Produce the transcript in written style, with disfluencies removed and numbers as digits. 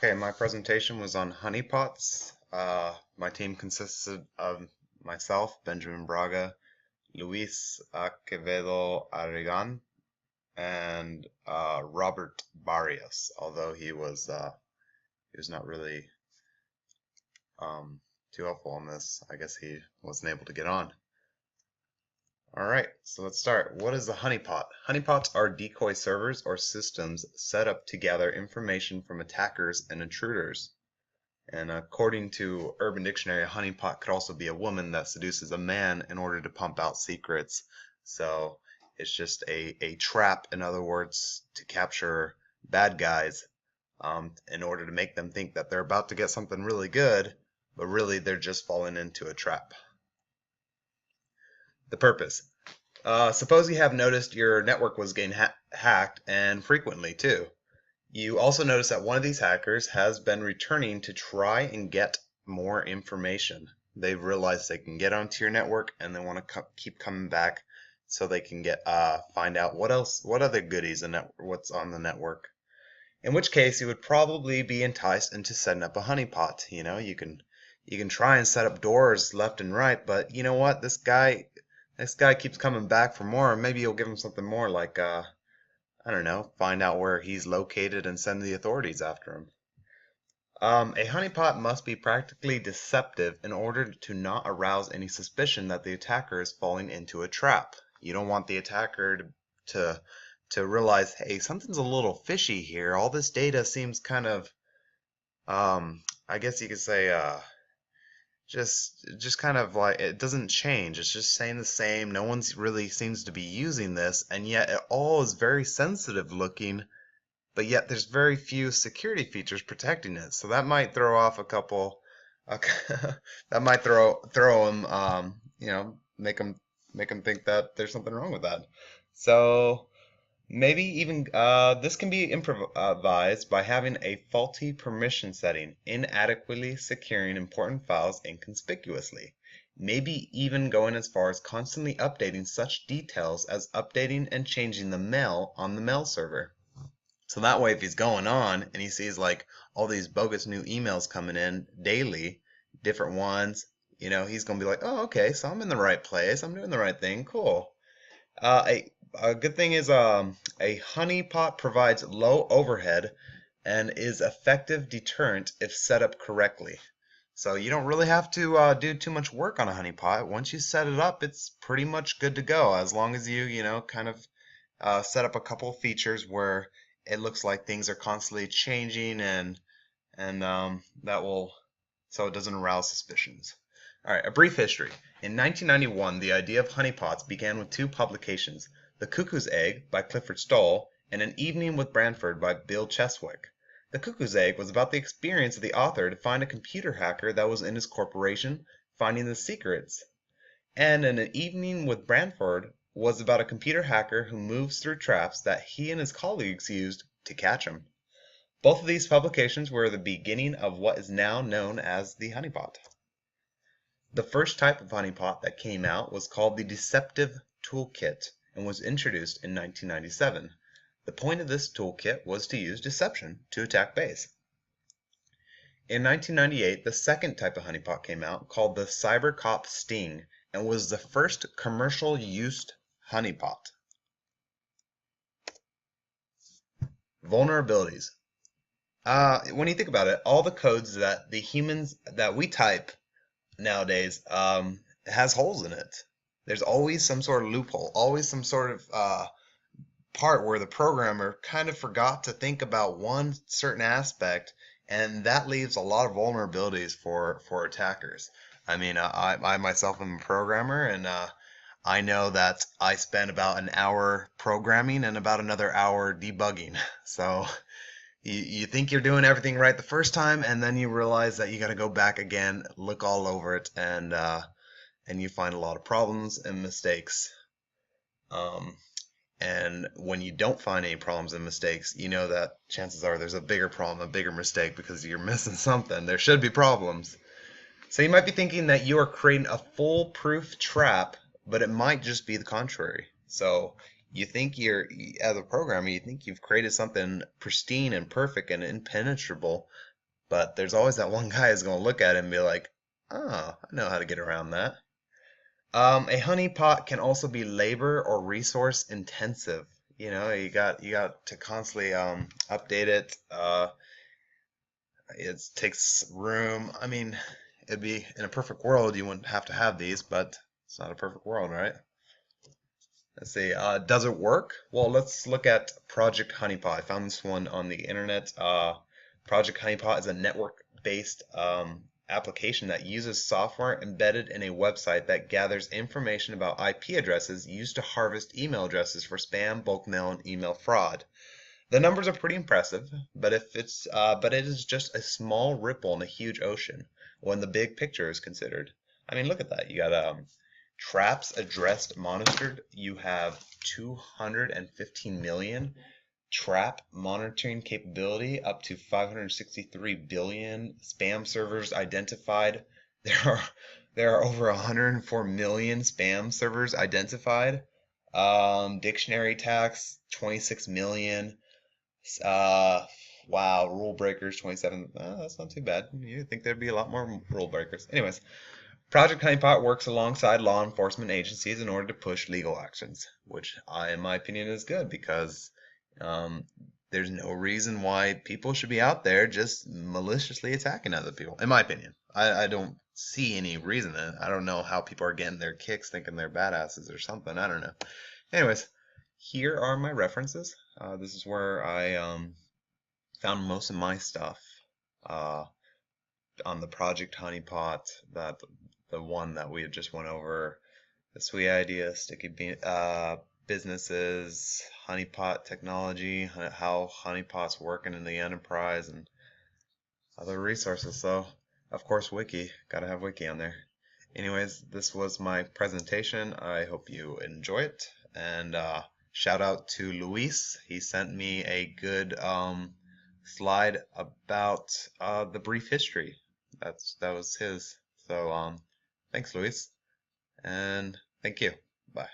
Okay, my presentation was on honeypots. My team consisted of myself, Benjamin Braga, Luis Acevedo Arrigan, and Robert Barrios. Although he was not really too helpful on this. I guess he wasn't able to get on. All right, so let's start. What is a honeypot? Honeypots are decoy servers or systems set up to gather information from attackers and intruders. And according to Urban Dictionary, a honeypot could also be a woman that seduces a man in order to pump out secrets. So it's just a trap, in other words, to capture bad guys in order to make them think that they're about to get something really good, but really they're just falling into a trap. The purpose. Suppose you have noticed your network was getting hacked, and frequently too. You also notice that one of these hackers has been returning to try and get more information. They've realized they can get onto your network and they want to keep coming back so they can find out what other goodies and what's on the network. In which case you would probably be enticed into setting up a honeypot. You know, you can try and set up doors left and right, but you know what? This guy keeps coming back for more. Maybe you'll give him something more like I don't know, find out where he's located and send the authorities after him. A honeypot must be practically deceptive in order to not arouse any suspicion that the attacker is falling into a trap. You don't want the attacker to realize, hey, something's a little fishy here. All this data seems kind of, I guess you could say, just kind of like it doesn't change. It's just saying the same. No one's really seems to be using this, and yet it all is very sensitive looking, but yet there's very few security features protecting it. So that might throw off a couple. That might throw them. You know, make them think that there's something wrong with that. So maybe even this can be improvised by having a faulty permission setting, inadequately securing important files inconspicuously. Maybe even going as far as constantly updating such details as updating and changing the mail on the mail server. So that way if he's going on and he sees like all these bogus new emails coming in daily, different ones, you know, he's going to be like, oh, okay, so I'm in the right place. I'm doing the right thing. Cool. A good thing is a honeypot provides low overhead and is effective deterrent if set up correctly. So you don't really have to do too much work on a honeypot. Once you set it up, it's pretty much good to go as long as you know, kind of set up a couple of features where it looks like things are constantly changing and that will, so it doesn't arouse suspicions. All right, a brief history. In 1991, the idea of honeypots began with two publications, The Cuckoo's Egg by Clifford Stoll and An Evening with Branford by Bill Cheswick. The Cuckoo's Egg was about the experience of the author to find a computer hacker that was in his corporation, finding the secrets. And An Evening with Branford was about a computer hacker who moves through traps that he and his colleagues used to catch him. Both of these publications were the beginning of what is now known as the honeypot. The first type of honeypot that came out was called the Deceptive Toolkit and was introduced in 1997. The point of this toolkit was to use deception to attack base. In 1998, the second type of honeypot came out called the CyberCop Sting and was the first commercial use honeypot. Vulnerabilities. When you think about it, all the codes that the humans that we type nowadays has holes in it. There's always some sort of loophole, always some sort of part where the programmer kind of forgot to think about one certain aspect, and that leaves a lot of vulnerabilities for attackers. I mean, I myself am a programmer, and I know that I spend about an hour programming and about another hour debugging. So you think you're doing everything right the first time, and then you realize that you got to go back again, look all over it, and you find a lot of problems and mistakes. And when you don't find any problems and mistakes, you know that chances are there's a bigger problem, a bigger mistake, because you're missing something. There should be problems. So you might be thinking that you are creating a foolproof trap, but it might just be the contrary. So you think as a programmer, you think you've created something pristine and perfect and impenetrable, But there's always that one guy who's going to look at it and be like, oh, I know how to get around that. A honeypot can also be labor or resource intensive. You got to constantly update it. It takes room. I mean, it'd be in a perfect world you wouldn't have to have these, but it's not a perfect world, right? Let's see. Does it work? Well, let's look at Project Honeypot. I found this one on the internet. Project Honeypot is a network-based application that uses software embedded in a website that gathers information about IP addresses used to harvest email addresses for spam, bulk mail, and email fraud. The numbers are pretty impressive, but it is just a small ripple in a huge ocean when the big picture is considered. I mean, look at that. You got traps addressed monitored. You have 215 million trap monitoring capability, up to 563 billion spam servers identified. There are there are over 104 million spam servers identified. Dictionary tags 26 million. Uh, wow, rule breakers 27. That's not too bad. You'd think there'd be a lot more rule breakers. Anyways, Project Honeypot works alongside law enforcement agencies in order to push legal actions, which in my opinion, is good because um, there's no reason why people should be out there just maliciously attacking other people. In my opinion, I don't see any reason. I don't know how people are getting their kicks thinking they're badasses or something. I don't know. Anyways, here are my references. This is where I found most of my stuff uh, on the Project Honeypot, that the one that we had just went over, the sweet idea, businesses, honeypot technology, how honeypot's working in the enterprise, and other resources. So, of course, wiki, gotta have wiki on there. Anyways, this was my presentation. I hope you enjoy it, and shout out to Luis. He sent me a good slide about the brief history. That was his. So thanks, Luis, and thank you. Bye.